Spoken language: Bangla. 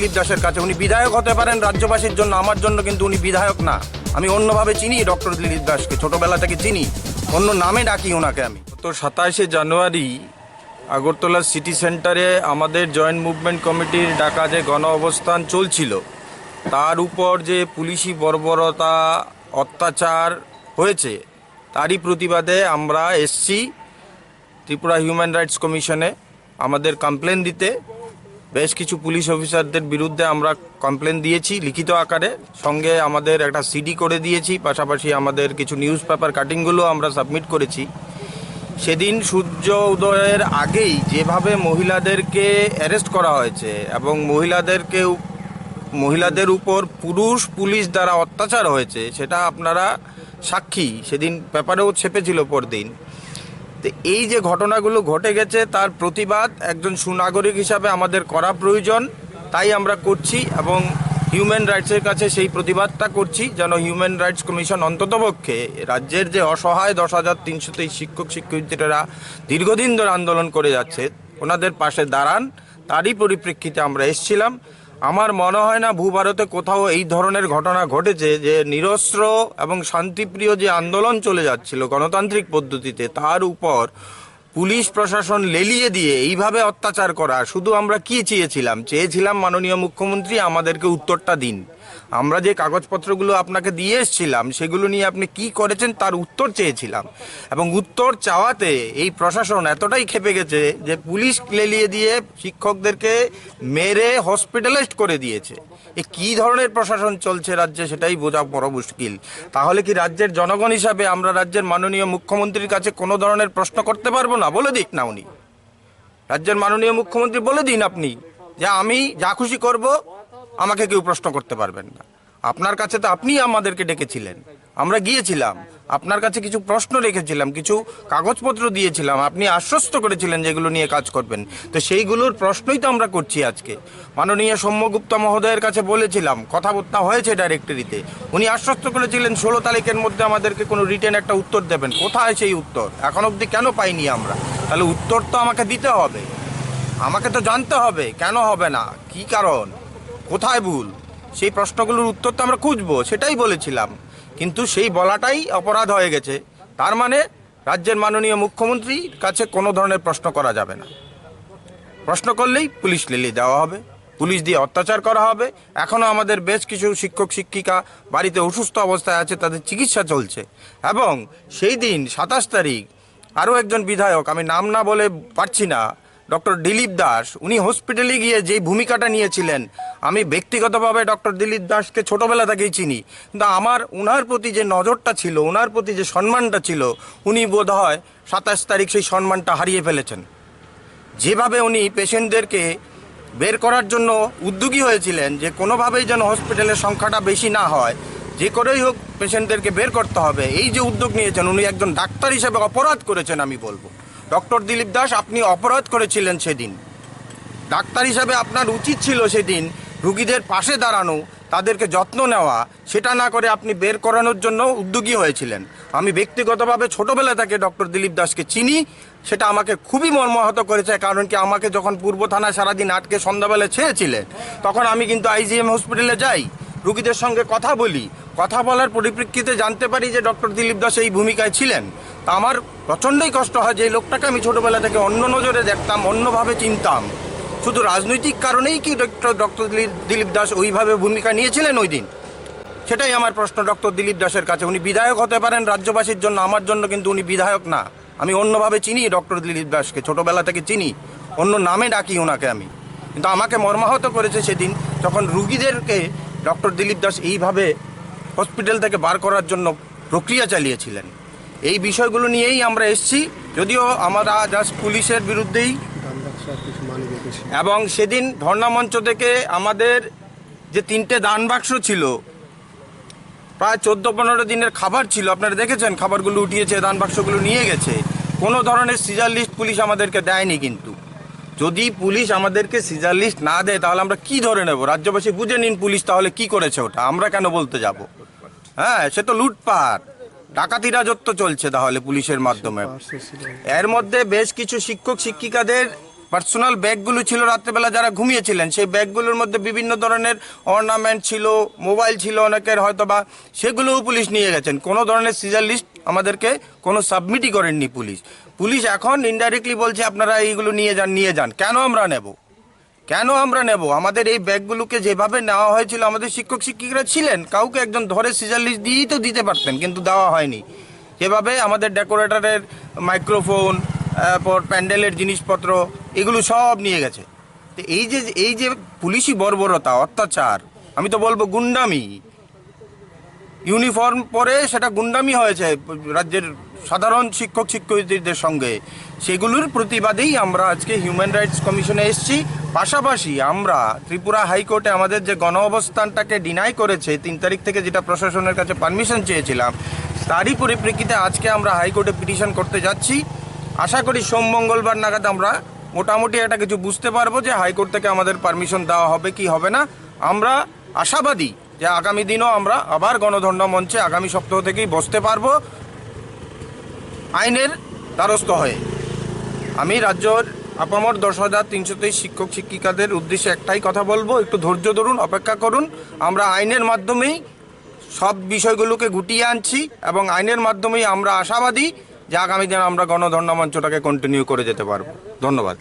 দিলীপ দাসের কাছে। উনি বিধায়ক হতে পারেন রাজ্যবাসীর জন্য, আমার জন্য কিন্তু উনি বিধায়ক না। আমি অন্যভাবে চিনি ডক্টর দিলীপ দাসকে, ছোটবেলা থেকে চিনি, অন্য নামে ডাকি ওনাকে আমি। তো 27শে জানুয়ারি আগরতলা সিটি সেন্টারে আমাদের জয়েন্ট মুভমেন্ট কমিটির ডাকা যে গণ অবস্থান চলছিল, তার উপর যে পুলিশি বর্বরতা অত্যাচার হয়েছে তারই প্রতিবাদে আমরা এসছি ত্রিপুরা হিউম্যান রাইটস কমিশনে আমাদের কমপ্লেন দিতে। বেশ কিছু পুলিশ অফিসারদের বিরুদ্ধে আমরা কমপ্লেন দিয়েছি লিখিত আকারে, সঙ্গে আমাদের একটা সিডি করে দিয়েছি, পাশাপাশি আমাদের কিছু নিউজ পেপার কাটিংগুলো আমরা সাবমিট করেছি। সেদিন সূর্য উদয়ের আগেই যেভাবে মহিলাদেরকে অ্যারেস্ট করা হয়েছে এবং মহিলাদের উপর পুলিশ দ্বারা অত্যাচার হয়েছে, সেটা আপনারা সাক্ষী, সেদিন পেপারেও ছেপেছিল পরদিন। তো এই যে ঘটনাগুলো ঘটে গেছে তার প্রতিবাদ একজন সুনাগরিক হিসাবে আমাদের করা প্রয়োজন, তাই আমরা করছি এবং হিউম্যান রাইটসের কাছে সেই প্রতিবাদটা করছি যেন হিউম্যান রাইটস কমিশন অন্ততপক্ষে রাজ্যের যে অসহায় 10,323 শিক্ষক শিক্ষয়িত্রীরা দীর্ঘদিন ধরে আন্দোলন করে যাচ্ছে ওনাদের পাশে দাঁড়ান। তারই পরিপ্রেক্ষিতে আমরা এসেছিলাম। আমার মনে হয় না ভূভারতে কোথাও এই ধরনের ঘটনা ঘটেছে যে নিরস্ত্র এবং শান্তিপ্রিয় যে আন্দোলন চলে যাচ্ছিল গণতান্ত্রিক পদ্ধতিতে, তার উপর পুলিশ প্রশাসন লেলিয়ে দিয়ে এইভাবে অত্যাচার করা। শুধু আমরা কি চেয়েছিলাম মাননীয় মুখ্যমন্ত্রী আমাদেরকে উত্তরটা দিন। আমরা যে কাগজপত্রগুলো আপনাকে দিয়ে এসেছিলাম সেগুলো নিয়ে আপনি কি করেছেন তার উত্তর চেয়েছিলাম, এবং উত্তর চাওয়াতে এই প্রশাসন এতটাই ক্ষেপে গেছে যে পুলিশ লেলিয়ে দিয়ে শিক্ষকদেরকে মেরে হসপিটালাইজড করে দিয়েছে। এ কী ধরনের প্রশাসন চলছে রাজ্যে সেটাই বোঝা বড় মুশকিল। তাহলে কি রাজ্যের জনগণ হিসাবে আমরা রাজ্যের মাননীয় মুখ্যমন্ত্রীর কাছে কোনো ধরনের প্রশ্ন করতে পারবো না? বলে দিক না উনি, রাজ্যের মাননীয় মুখ্যমন্ত্রী বলে দিন আপনি যে আমি যা খুশি করব, আমাকে কেউ প্রশ্ন করতে পারবেন না। আপনার কাছে তো আপনি আমাদেরকে ডেকেছিলেন, আমরা গিয়েছিলাম, আপনার কাছে কিছু প্রশ্ন রেখেছিলাম, কিছু কাগজপত্র দিয়েছিলাম, আপনি আশ্বস্ত করেছিলেন যেগুলো নিয়ে কাজ করবেন। তো সেইগুলোর প্রশ্নই তো আমরা করছি আজকে। মাননীয় সৌম্যগুপ্তা মহোদয়ের কাছে বলেছিলাম, কথাবার্তা হয়েছে ডাইরেক্টরিতে, উনি আশ্বস্ত করেছিলেন 16 তারিখের মধ্যে আমাদেরকে কোনো রিটেন একটা উত্তর দেবেন। কোথায় সেই উত্তর? এখন অবধি কেন পাইনি আমরা? তাহলে উত্তর তো আমাকে দিতে হবে, আমাকে তো জানতে হবে কেন হবে না, কি কারণ, কোথায় ভুল, সেই প্রশ্নগুলোর উত্তর তো আমরা খুঁজবো, সেটাই বলেছিলাম। কিন্তু সেই বলাটাই অপরাধ হয়ে গেছে। তার মানে রাজ্যের মাননীয় মুখ্যমন্ত্রীর কাছে কোনো ধরনের প্রশ্ন করা যাবে না। প্রশ্ন করলেই পুলিশ লেলিয়ে দেওয়া হবে, পুলিশ দিয়ে অত্যাচার করা হবে। এখনও আমাদের বেশ কিছু শিক্ষক শিক্ষিকা বাড়িতে অসুস্থ অবস্থায় আছে, তাদের চিকিৎসা চলছে। এবং সেই দিন 27 তারিখ আরও একজন বিধায়ক, আমি নাম না বলে পারছি না, ডক্টর দিলীপ দাস, উনি হসপিটালে গিয়ে যেই ভূমিকাটা নিয়েছিলেন, আমি ব্যক্তিগতভাবে ডক্টর দিলীপ দাসকে ছোটোবেলা থেকেই চিনি, কিন্তু আমার ওনার প্রতি যে নজরটা ছিল, ওনার প্রতি যে সম্মানটা ছিল, উনি বোধহয় 27 তারিখ সেই সম্মানটা হারিয়ে ফেলেছেন। যেভাবে উনি পেশেন্টদেরকে বের করার জন্য উদ্যোগী হয়েছিলেন যে কোনোভাবেই যেন হসপিটালের সংখ্যাটা বেশি না হয়, যে করেই হোক পেশেন্টদেরকে বের করতে হবে, এই যে উদ্যোগ নিয়েছেন, উনি একজন ডাক্তার হিসেবে অপরাধ করেছেন। আমি বলবো ডক্টর দিলীপ দাস, আপনি অপরাধ করেছিলেন সেদিন। ডাক্তার হিসাবে আপনার উচিত ছিল সেদিন রুগীদের পাশে দাঁড়ানো, তাদেরকে যত্ন নেওয়া, সেটা না করে আপনি বের করানোর জন্য উদ্যোগী হয়েছিলেন। আমি ব্যক্তিগতভাবে ছোটোবেলা থেকে ডক্টর দিলীপ দাসকে চিনি, সেটা আমাকে খুবই মর্মাহত করেছে। কারণ কি, আমাকে যখন পূর্ব থানায় সারাদিন আটকে সন্ধ্যাবেলা ছেড়েছিলেন, তখন আমি কিন্তু আইজিএম হসপিটালে যাই, রুগীদের সঙ্গে কথা বলি, কথা বলার পরিপ্রেক্ষিতে জানতে পারি যে ডক্টর দিলীপ দাস এই ভূমিকায় ছিলেন। তা আমার প্রচণ্ডই কষ্ট হয় যে এই লোকটাকে আমি ছোটোবেলা থেকে অন্য নজরে দেখতাম, অন্যভাবে চিনতাম। শুধু রাজনৈতিক কারণেই কি ডক্টর দিলীপ দাস ওইভাবে ভূমিকা নিয়েছিলেন ওই দিন? সেটাই আমার প্রশ্ন ডক্টর দিলীপ দাসের কাছে। উনি বিধায়ক হতে পারেন রাজ্যবাসীর জন্য, আমার জন্য কিন্তু উনি বিধায়ক না। আমি অন্যভাবে চিনি ডক্টর দিলীপ দাসকে, ছোটোবেলা থেকে চিনি, অন্য নামে ডাকি ওনাকে আমি। কিন্তু আমাকে মর্মাহত করেছে সেদিন যখন রুগীদেরকে ডক্টর দিলীপ দাস এইভাবে হসপিটাল থেকে বার করার জন্য প্রক্রিয়া চালিয়েছিলেন। এই বিষয়গুলো নিয়েই আমরা এসেছি, যদিও আমরা জাস্ট পুলিশের বিরুদ্ধেই। এবং সেদিন ধর্ণা মঞ্চ থেকে আমাদের যে 3টে দান বাক্স ছিল, প্রায় 14-15 দিনের খাবার ছিল, আপনারা দেখেছেন খাবারগুলো উঠিয়েছে, দান বাক্সগুলো নিয়ে গেছে। কোনো ধরনের সিজার লিস্ট পুলিশ আমাদেরকে দেয়নি। কিন্তু যদি পুলিশ আমাদেরকে সিজার লিস্ট না দেয় তাহলে আমরা কি ধরে নেব? রাজ্যবাসী বুঝে নিন পুলিশ তাহলে কি করেছে, ওটা আমরা কেন বলতে যাব? হ্যাঁ, সে তো লুটপাট, ডাকাতি রাজত্ব চলছে তাহলে পুলিশের মাধ্যমে। এর মধ্যে বেশ কিছু শিক্ষক শিক্ষিকাদের পার্সোনাল ব্যাগগুলো ছিল রাত্রেবেলা যারা ঘুমিয়েছিলেন, সেই ব্যাগগুলোর মধ্যে বিভিন্ন ধরনের অর্নামেন্ট ছিল, মোবাইল ছিল অনেকের হয়তো বা, সেগুলোও পুলিশ নিয়ে গেছেন। কোনো ধরনের সিজার লিস্ট আমাদেরকে কোনো সাবমিটই করেননি পুলিশ। পুলিশ এখন ইনডাইরেক্টলি বলছে আপনারা এইগুলো নিয়ে যান। কেন আমরা নেব? আমাদের এই ব্যাগগুলোকে যেভাবে নেওয়া হয়েছিল, আমাদের শিক্ষক শিক্ষিকারা ছিলেন, কাউকে একজন ধরে সিজার লিস্ট দিয়েই তো দিতে পারতেন, কিন্তু দেওয়া হয়নি। যেভাবে আমাদের ডেকোরেটরের মাইক্রোফোন, তারপর প্যান্ডেলের জিনিসপত্র, এগুলো সব নিয়ে গেছে। তো এই যে পুলিশি বর্বরতা, অত্যাচার, আমি তো বলবো গুন্ডামি, ইউনিফর্ম পরে সেটা গুন্ডামি হয়েছে রাজ্যের সাধারণ শিক্ষক শিক্ষয়িত্রীদের সঙ্গে। সেগুলোর প্রতিবাদেই আমরা আজকে হিউম্যান রাইটস কমিশনে এসেছি। পাশাপাশি আমরা ত্রিপুরা হাইকোর্টে আমাদের যে গণ অবস্থানটাকে ডিনাই করেছে 3 তারিখ থেকে, যেটা প্রশাসনের কাছে পারমিশন চেয়েছিলাম, তারই পরিপ্রেক্ষিতে আজকে আমরা হাইকোর্টে পিটিশন করতে যাচ্ছি। আশা করি সোম মঙ্গলবার নাগাদ আমরা মোটামুটি একটা কিছু বুঝতে পারবো যে হাইকোর্ট থেকে আমাদের পারমিশন দেওয়া হবে কি হবে না। আমরা আশাবাদী যে আগামী দিনও আমরা আবার গণধর্ণা মঞ্চে আগামী সপ্তাহ থেকেই বসতে পারবো আইনের দ্বারস্থ হয়ে। আমি রাজ্যের আপামর 10,323 শিক্ষক শিক্ষিকাদের উদ্দেশ্যে একটাই কথা বলবো, একটু ধৈর্য ধরুন, অপেক্ষা করুন। আমরা আইনের মাধ্যমেই সব বিষয়গুলোকে গুটিয়ে আনছি এবং আইনের মাধ্যমেই আমরা আশাবাদী যে আগামী দিনে আমরা গণধর্ণা মঞ্চটাকে কন্টিনিউ করে যেতে পারবো। ধন্যবাদ।